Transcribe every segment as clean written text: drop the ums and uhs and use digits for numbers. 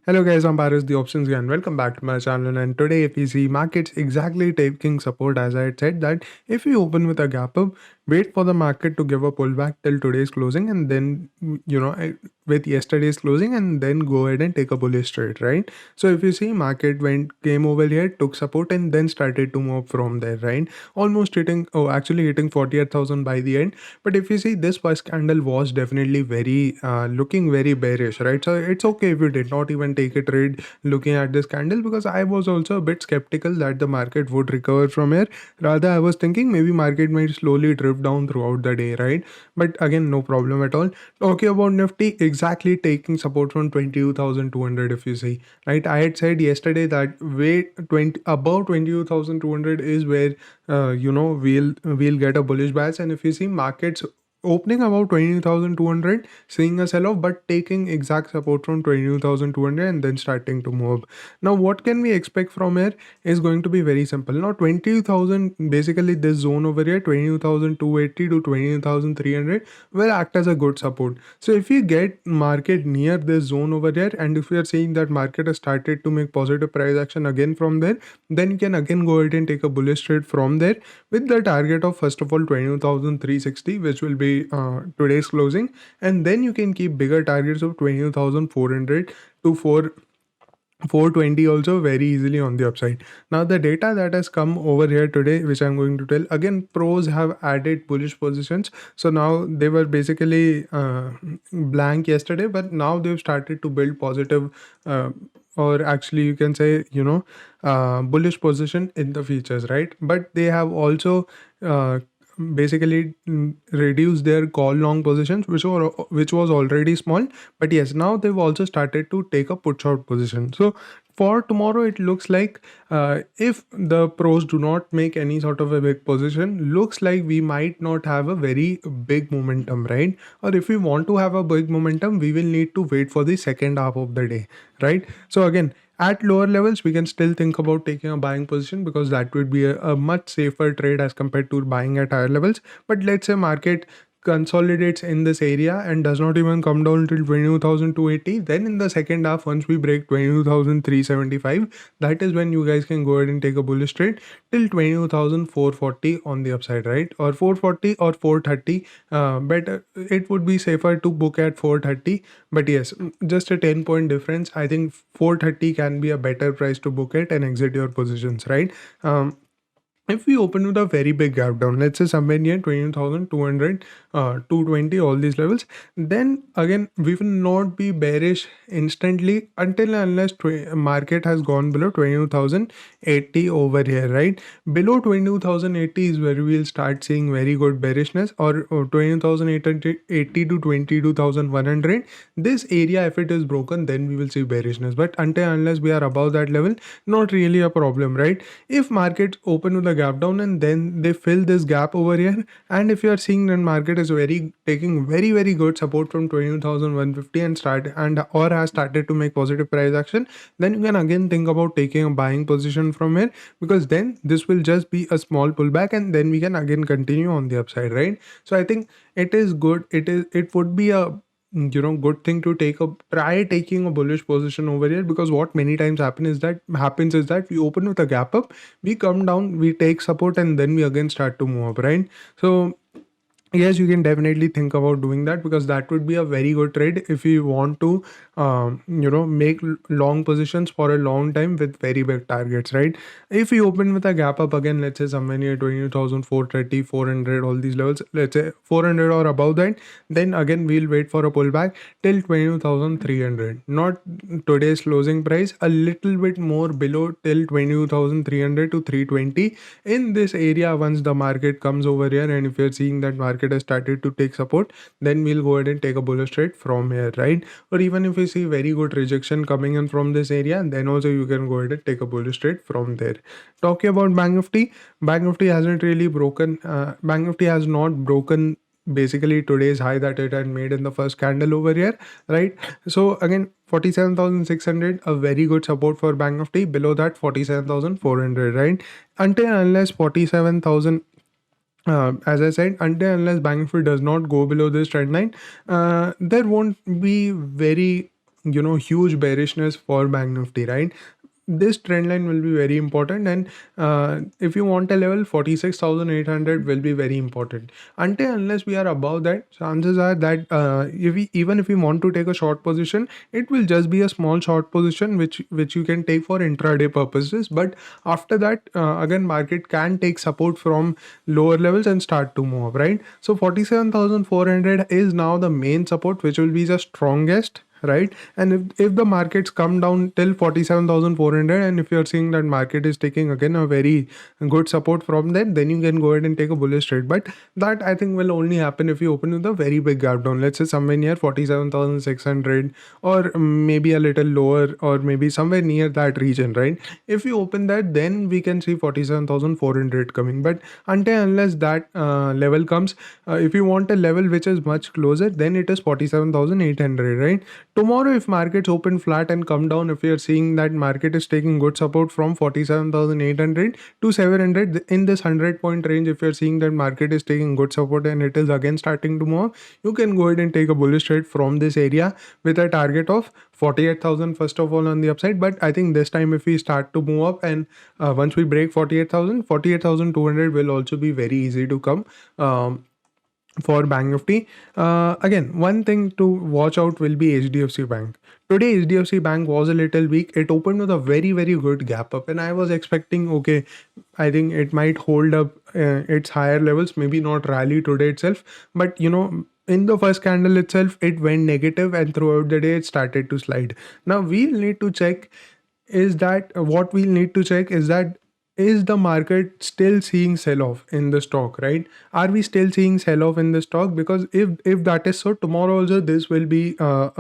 Hello guys, I'm Paris, the options guy, and welcome back to my channel. And today, if we see markets exactly taking support, as I had said, that if we open with a gap up, wait for the market to give a pullback till today's closing, and then with yesterday's closing, and then go ahead and take a bullish trade, right? So if you see, market came over here, took support, and then started to move from there, right? Almost hitting 48,000 by the end. But if you see, this first candle was definitely very looking very bearish, right? So it's okay if you did not even take a trade looking at this candle, because I was also a bit skeptical that the market would recover from here. Rather, I was thinking maybe market might slowly drift down throughout the day, right? But again, no problem at all. Talking about Nifty, exactly taking support from 22,200. If you see, right, I had said yesterday that wait 20 above 22,200 is where we'll get a bullish bias. And if you see, markets opening about 20,200, seeing a sell off, but taking exact support from 22,200 and then starting to move. Now what can we expect from here is going to be very simple. Now 20,000, basically this zone over here, 22,280 to 22,300, will act as a good support. So if you get market near this zone over here, and if we are seeing that market has started to make positive price action again from there, then you can again go ahead and take a bullish trade from there, with the target of first of all 22,360, which will be today's closing, and then you can keep bigger targets of 22,400 to 420 also very easily on the upside. Now the data that has come over here today, which I'm going to tell again, pros have added bullish positions. So now they were basically blank yesterday, but now they've started to build positive, or actually you can say bullish position in the futures, right? But they have also basically reduce their call long positions, which was already small. But yes, now they've also started to take a put short position. So for tomorrow, it looks like if the pros do not make any sort of a big position, looks like we might not have a very big momentum, right? Or if we want to have a big momentum, we will need to wait for the second half of the day, right? So again, at lower levels, we can still think about taking a buying position, because that would be a much safer trade as compared to buying at higher levels. But let's say market consolidates in this area and does not even come down till 22,280, then in the second half, once we break 22,375, that is when you guys can go ahead and take a bullish trade till 22,440 on the upside, right? Or 440 or 430. Better, it would be safer to book at 430. But yes, just a 10-point difference. I think 430 can be a better price to book it and exit your positions, right? If we open with a very big gap down, let's say somewhere near 20,200, 220, all these levels, then again we will not be bearish instantly until and unless market has gone below 22,080 over here, right? Below 22,080 is where we will start seeing very good bearishness, or 20,880 to 22,100. This area, if it is broken, then we will see bearishness. But until unless we are above that level, not really a problem, right? If markets open with a gap down and then they fill this gap over here, and if you are seeing that market is taking very good support from 20,150 and or has started to make positive price action, then you can again think about taking a buying position from here, because then this will just be a small pullback and then we can again continue on the upside, right? So I think it is good. It would be a good thing to try taking a bullish position over here, because what many times happens is that we open with a gap up, we come down, we take support, and then we again start to move up, right? So yes, you can definitely think about doing that, because that would be a very good trade if you want to make long positions for a long time with very big targets, right? If you open with a gap up again, let's say somewhere near 20,430, 400, all these levels, let's say 400 or above that, then again we'll wait for a pullback till 22,300, not today's closing price, a little bit more below, till 22,300 to 320. In this area, once the market comes over here, and if you're seeing that market has started to take support, then we'll go ahead and take a bullish trade from here, right? Or even if you see very good rejection coming in from this area, then also you can go ahead and take a bullish trade from there. Talking about Bank Nifty hasn't really broken. Bank Nifty has not broken basically today's high that it had made in the first candle over here, right? So again, 47,600, a very good support for Bank Nifty. Below that, 47,400, right? Until unless 47,000, as I said, until unless Bank Nifty does not go below this trend line, there won't be very huge bearishness for Bank Nifty, right? This trend line will be very important, and if you want a level, 46,800 will be very important. Until unless we are above that, chances are that even if we want to take a short position, it will just be a small short position which you can take for intraday purposes. But after that, again, market can take support from lower levels and start to move up, right? So 47,400 is now the main support, which will be the strongest, right? And if the markets come down till 47,400, and if you're seeing that market is taking again a very good support from that, then you can go ahead and take a bullish trade. But that I think will only happen if you open with a very big gap down, let's say somewhere near 47,600, or maybe a little lower, or maybe somewhere near that region, right? If you open that, then we can see 47,400 coming. But until unless that level comes, if you want a level which is much closer, then it is 47,800, right? Tomorrow, if markets open flat and come down, if you're seeing that market is taking good support from 47,800 to 700 in this 100 point range, if you're seeing that market is taking good support and it is again starting to move, you can go ahead and take a bullish trade from this area with a target of 48,000 first of all on the upside. But I think this time if we start to move up, and once we break 48,200 will also be very easy to come. For Bank Nifty. Again, one thing to watch out will be HDFC Bank. Today, HDFC Bank was a little weak. It opened with a very, very good gap up, and I was expecting, okay, I think it might hold up its higher levels, maybe not rally today itself, but in the first candle itself, it went negative, and throughout the day, it started to slide. Now, we'll need to check what we'll need to check is that, is the market still seeing sell off in the stock, right? Are we still seeing sell off in the stock? Because if that is so, tomorrow also this will be a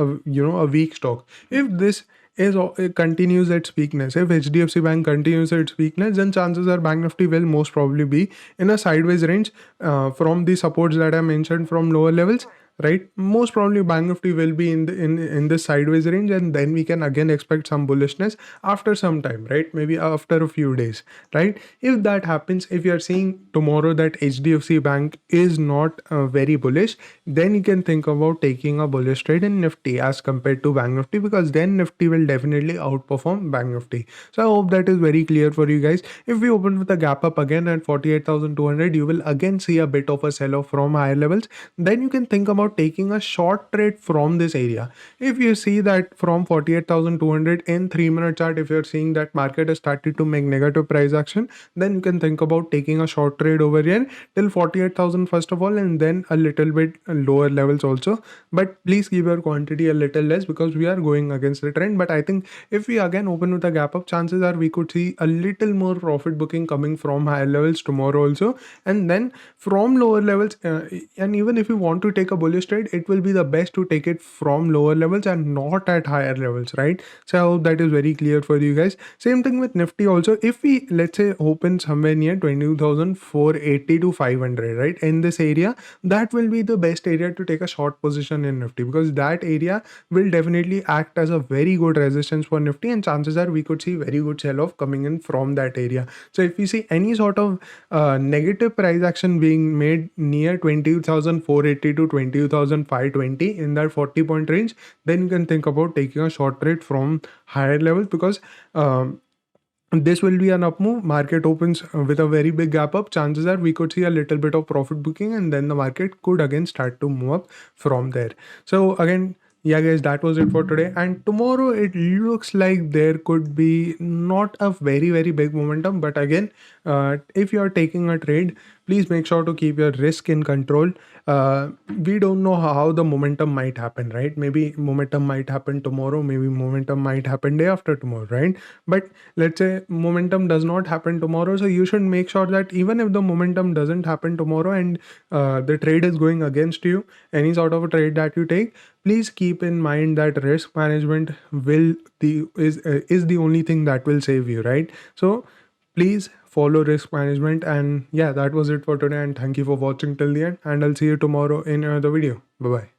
weak stock. If this it continues its weakness, if HDFC Bank continues its weakness, then chances are Bank Nifty will most probably be in a sideways range from the supports that I mentioned from lower levels, right? Most probably Bank Nifty will be in this sideways range, and then we can again expect some bullishness after some time, right? Maybe after a few days, right? If that happens, if you're seeing tomorrow that HDFC Bank is not very bullish, then you can think about taking a bullish trade in Nifty as compared to Bank Nifty, because then Nifty will definitely outperform Bank Nifty. So I hope that is very clear for you guys. If we open with a gap up again at 48,200, you will again see a bit of a sell off from higher levels. Then you can think about taking a short trade from this area. If you see that from 48,200 in 3-minute chart, if you're seeing that market has started to make negative price action, then you can think about taking a short trade over here till 48,000 first of all, and then a little bit lower levels also. But please keep your quantity a little less, because we are going against the trend. But I think if we again open with a gap up, chances are we could see a little more profit booking coming from higher levels tomorrow also, and then from lower levels. And even if you want to take a bullish trade, it will be the best to take it from lower levels and not at higher levels, right? So I hope that is very clear for you guys. Same thing with Nifty also. If we, let's say, open somewhere near 22,480 to 500, right, in this area, that will be the best area to take a short position in Nifty, because that area will definitely act as a very good resistance for Nifty, and chances are we could see very good sell off coming in from that area. So if we see any sort of negative price action being made near 20,480 to 20,520 in that 40-point range, then you can think about taking a short trade from higher levels, because this will be an up move. Market opens with a very big gap up. Chances are we could see a little bit of profit booking, and then the market could again start to move up from there. So again, yeah guys, that was it for today. And tomorrow it looks like there could be not a very, very big momentum. But again, if you are taking a trade, please make sure to keep your risk in control. We don't know how the momentum might happen, right? Maybe momentum might happen tomorrow, maybe momentum might happen day after tomorrow, right? But let's say momentum does not happen tomorrow, so you should make sure that even if the momentum doesn't happen tomorrow, and the trade is going against you, any sort of a trade that you take, please keep in mind that risk management is the only thing that will save you, right? So please follow risk management. And yeah, that was it for today, and thank you for watching till the end, and I'll see you tomorrow in another video. Bye bye.